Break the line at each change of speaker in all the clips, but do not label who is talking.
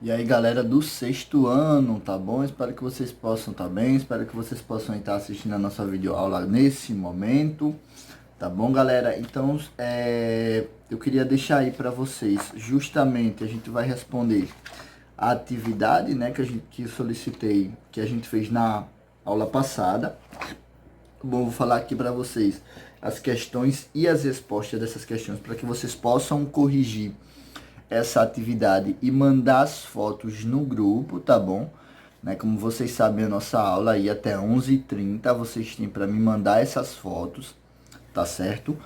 E aí, galera do sexto ano, tá bom? Espero que vocês possam estar bem, espero que vocês possam estar assistindo a nossa videoaula nesse momento, tá bom, galera? Então, eu queria deixar aí para vocês, justamente, a gente vai responder a atividade, né, que eu solicitei, que a gente fez na aula passada. Bom, vou falar aqui para vocês as questões e as respostas dessas questões, para que vocês possam corrigir essa atividade e mandar as fotos no grupo, tá bom? Né, como vocês sabem, a nossa aula aí até 11h30, vocês têm para me mandar essas fotos, tá certo?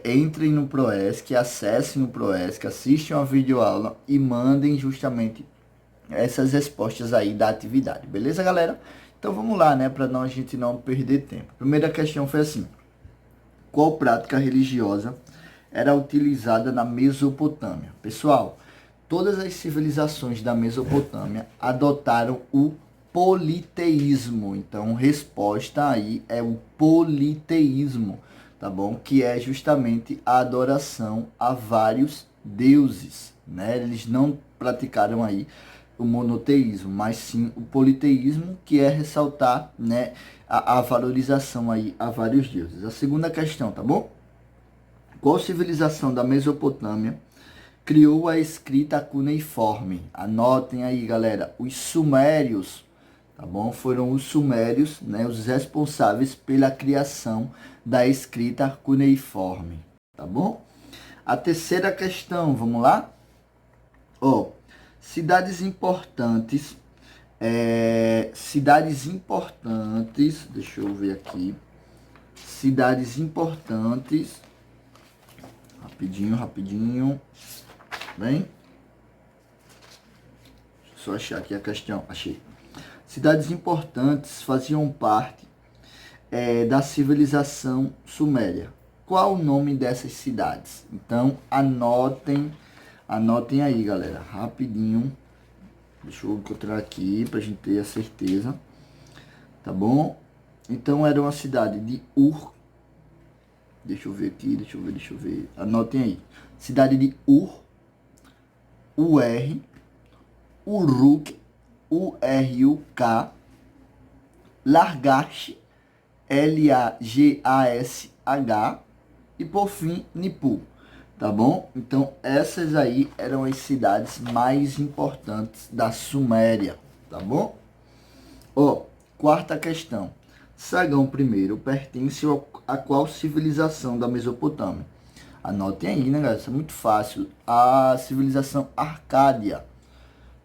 Entrem no Proesc, acessem o Proesc, assistam a videoaula e mandem justamente essas respostas aí da atividade, beleza, galera? Então vamos lá, né, para a gente não perder tempo. A primeira questão foi assim: qual prática religiosa era utilizada na Mesopotâmia? Pessoal, todas as civilizações da Mesopotâmia adotaram o politeísmo. Então, resposta aí é o politeísmo, tá bom? Que é justamente a adoração a vários deuses, né? Eles não praticaram aí o monoteísmo, mas sim o politeísmo, que é ressaltar, né, a valorização aí a vários deuses. A segunda questão, tá bom? Qual civilização da Mesopotâmia criou a escrita cuneiforme? Anotem aí, galera. Os sumérios, tá bom? Foram os sumérios, né, os responsáveis pela criação da escrita cuneiforme, tá bom? A terceira questão, vamos lá? Ó, cidades importantes, deixa eu ver aqui. Cidades importantes, rapidinho. Bem, deixa eu só achar aqui a questão. Achei. Cidades importantes faziam parte da civilização suméria. Qual o nome dessas cidades? Então, anotem aí, galera, rapidinho. Deixa eu encontrar aqui pra gente ter a certeza. Tá bom? Então, era uma cidade de Ur. Deixa eu ver aqui, deixa eu ver. Anotem aí. Cidade de Ur, UR, Uruk, URUK, Largash, LAGASH e por fim Nipu, tá bom? Então essas aí eram as cidades mais importantes da Suméria, tá bom? Ó, quarta questão. Sagão I pertence a qual civilização da Mesopotâmia? Anotem aí, né, galera? Isso é muito fácil. A civilização Arcádia,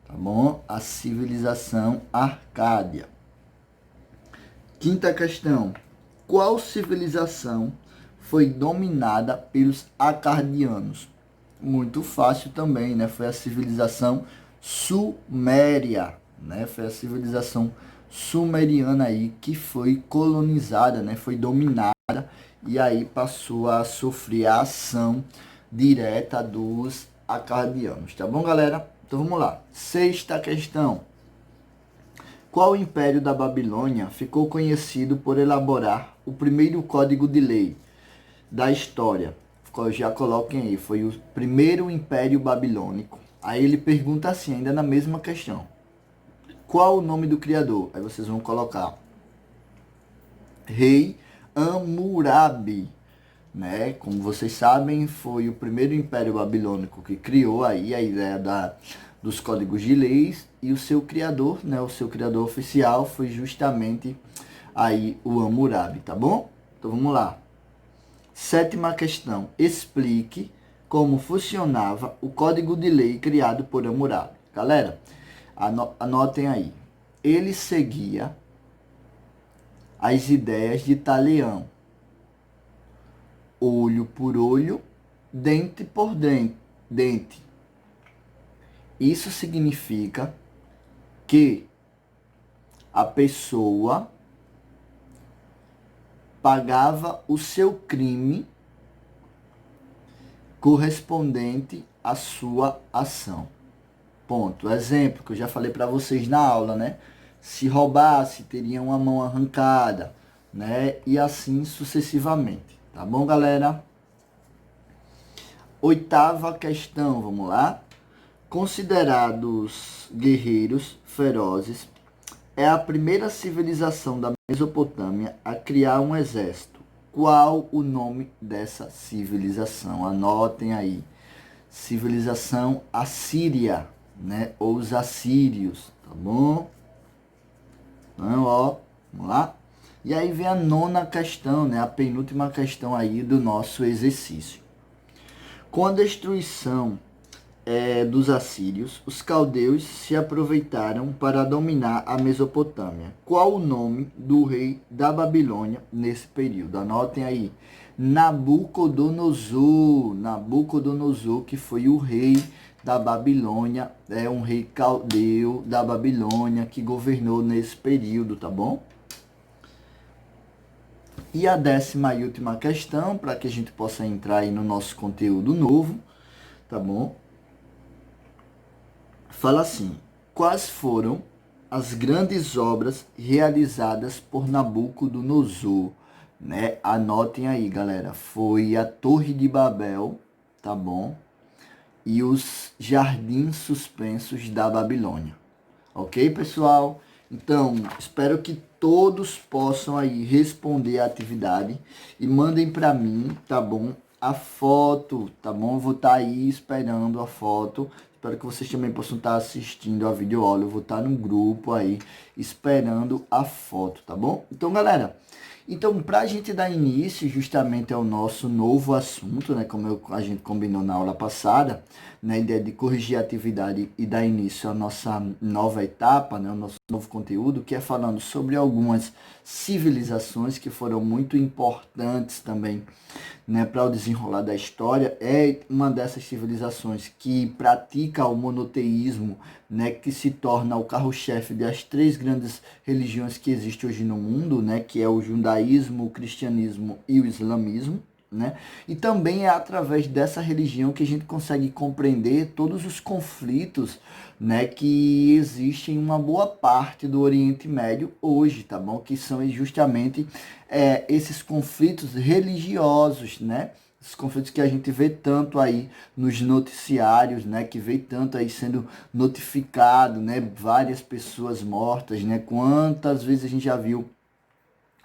tá bom? A civilização Arcádia. Quinta questão. Qual civilização foi dominada pelos acardianos? Muito fácil também, né? Foi a civilização Suméria, né? Foi a civilização sumeriana aí que foi colonizada, né? Foi dominada e aí passou a sofrer a ação direta dos acardianos, tá bom, galera? Então vamos lá. Sexta questão. Qual império da Babilônia ficou conhecido por elaborar o primeiro código de lei da história? Já coloquem aí, foi o primeiro império babilônico. Aí ele pergunta assim, ainda na mesma questão: qual o nome do criador? Aí vocês vão colocar Rei Hammurabi, né? Como vocês sabem, foi o primeiro império babilônico que criou aí a ideia dos códigos de leis, e o seu criador, né, o seu criador oficial foi justamente aí o Hammurabi, tá bom? Então vamos lá. Sétima questão. Explique como funcionava o código de lei criado por Hammurabi. Galera, anotem aí. Ele seguia as ideias de Talião: olho por olho, dente por dente. Isso significa que a pessoa pagava o seu crime correspondente à sua ação. Ponto. Exemplo que eu já falei para vocês na aula, né? Se roubasse, teria uma mão arrancada, né? E assim sucessivamente. Tá bom, galera? Oitava questão, vamos lá. considerados guerreiros ferozes, é a primeira civilização da Mesopotâmia a criar um exército. Qual o nome dessa civilização? Anotem aí. Civilização assíria, né? Ou os assírios, tá bom? Então, ó, vamos lá. E aí vem a nona questão, né? A penúltima questão aí do nosso exercício. Com a destruição dos assírios, os caldeus se aproveitaram para dominar a Mesopotâmia. Qual o nome do rei da Babilônia nesse período? Anotem aí. Nabucodonosor. Nabucodonosor, que foi o rei da Babilônia, um rei caldeu da Babilônia que governou nesse período, tá bom? E a 10ª e última questão, para que a gente possa entrar aí no nosso conteúdo novo, tá bom? Fala assim: quais foram as grandes obras realizadas por Nabucodonosor? Né? Anotem aí, galera. Foi a Torre de Babel, tá bom? E os jardins suspensos da Babilônia. Ok, pessoal? Então, espero que todos possam aí responder a atividade e mandem para mim, tá bom? A foto, tá bom? Eu vou estar aí esperando a foto. Espero que vocês também possam estar assistindo a videoaula. Eu vou estar no grupo aí esperando a foto, tá bom? Então, galera, para a gente dar início justamente ao nosso novo assunto, né, como a gente combinou na aula passada, na ideia de corrigir a atividade e dar início à nossa nova etapa, né, o nosso novo conteúdo, que é falando sobre algumas civilizações que foram muito importantes também, né, para o desenrolar da história. É uma dessas civilizações que pratica o monoteísmo, né, que se torna o carro-chefe das 3 grandes religiões que existem hoje no mundo, né, que é o judaísmo, o cristianismo e o islamismo. Né? E também é através dessa religião que a gente consegue compreender todos os conflitos, né, que existem em uma boa parte do Oriente Médio hoje, tá bom? Que são justamente esses conflitos religiosos, né? Esses conflitos que a gente vê tanto aí nos noticiários, né? Que vê tanto aí sendo notificado, né? Várias pessoas mortas, né? Quantas vezes a gente já viu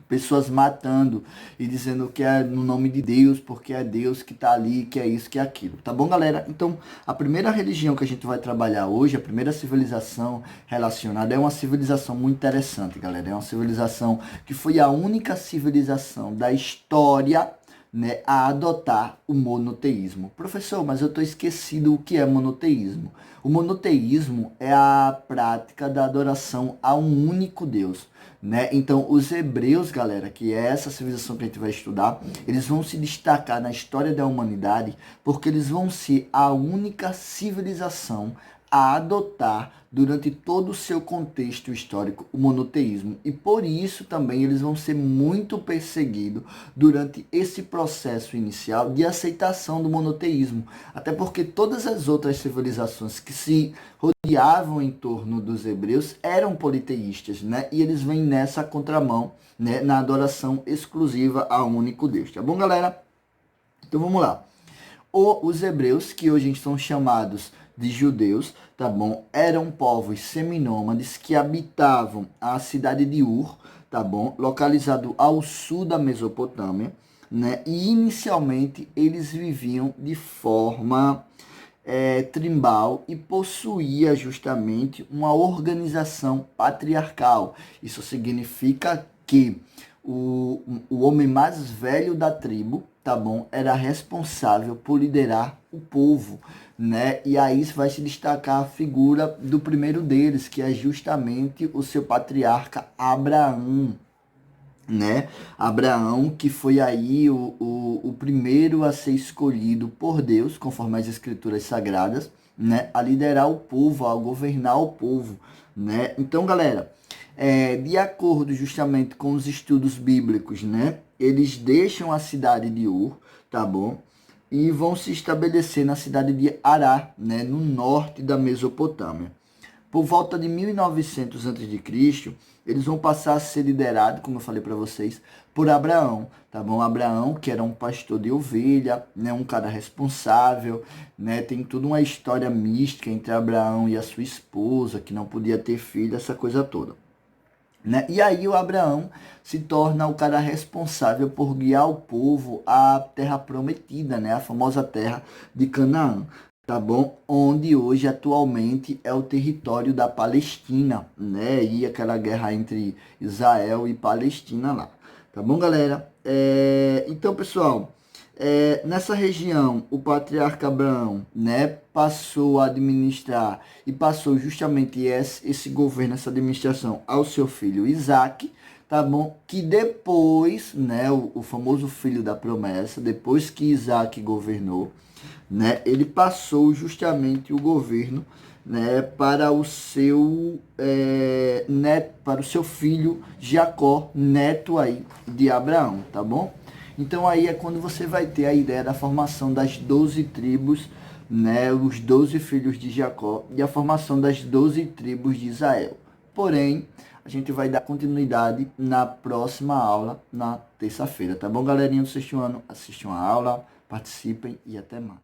pessoas matando e dizendo que é no nome de Deus, porque é Deus que está ali, que é isso, que é aquilo. Tá bom, galera? Então, a primeira religião que a gente vai trabalhar hoje, a primeira civilização relacionada, é uma civilização muito interessante, galera. É uma civilização que foi a única civilização da história, né, a adotar o monoteísmo. Professor, mas eu estou esquecido o que é monoteísmo. O monoteísmo é a prática da adoração a um único Deus. Né? Então, os hebreus, galera, que é essa civilização que a gente vai estudar, eles vão se destacar na história da humanidade porque eles vão ser a única civilização a adotar, durante todo o seu contexto histórico, o monoteísmo. E por isso também eles vão ser muito perseguidos durante esse processo inicial de aceitação do monoteísmo. Até porque todas as outras civilizações que se rodeavam em torno dos hebreus eram politeístas, né? E eles vêm nessa contramão, né? Na adoração exclusiva a um único Deus. Tá bom, galera? Então vamos lá. Os hebreus, que hoje são chamados de judeus, tá bom? Eram povos seminômades que habitavam a cidade de Ur, tá bom? Localizado ao sul da Mesopotâmia, né? E inicialmente eles viviam de forma tribal e possuía justamente uma organização patriarcal. Isso significa que o homem mais velho da tribo, tá bom, era responsável por liderar o povo, né? E aí vai se destacar a figura do primeiro deles, que é justamente o seu patriarca Abraão, né? Abraão, que foi aí o primeiro a ser escolhido por Deus, conforme as escrituras sagradas, né? A liderar o povo, a governar o povo, né? Então, galera, de acordo justamente com os estudos bíblicos, né? Eles deixam a cidade de Ur, tá bom? E vão se estabelecer na cidade de Ará, né? No norte da Mesopotâmia. Por volta de 1900 a.C., eles vão passar a ser liderados, como eu falei para vocês, por Abraão, tá bom? Abraão, que era um pastor de ovelha, né, um cara responsável, né? Tem toda uma história mística entre Abraão e a sua esposa, que não podia ter filho, essa coisa toda. Né? E aí o Abraão se torna o cara responsável por guiar o povo à terra prometida, né? A famosa terra de Canaã, tá bom? Onde hoje atualmente é o território da Palestina, né? E aquela guerra entre Israel e Palestina lá, tá bom, galera? Então, pessoal, nessa região, o patriarca Abraão, né, passou a administrar e passou justamente esse governo, essa administração ao seu filho Isaac, tá bom? Que depois, né, o famoso filho da promessa, depois que Isaac governou, né, ele passou justamente o governo, né, para o seu neto, para o seu filho Jacó, neto aí de Abraão, tá bom? Então aí é quando você vai ter a ideia da formação das 12 tribos, né, os 12 filhos de Jacó e a formação das 12 tribos de Israel. Porém, a gente vai dar continuidade na próxima aula, na terça-feira, tá bom, galerinha do sexto ano? Assistam a aula, participem e até mais.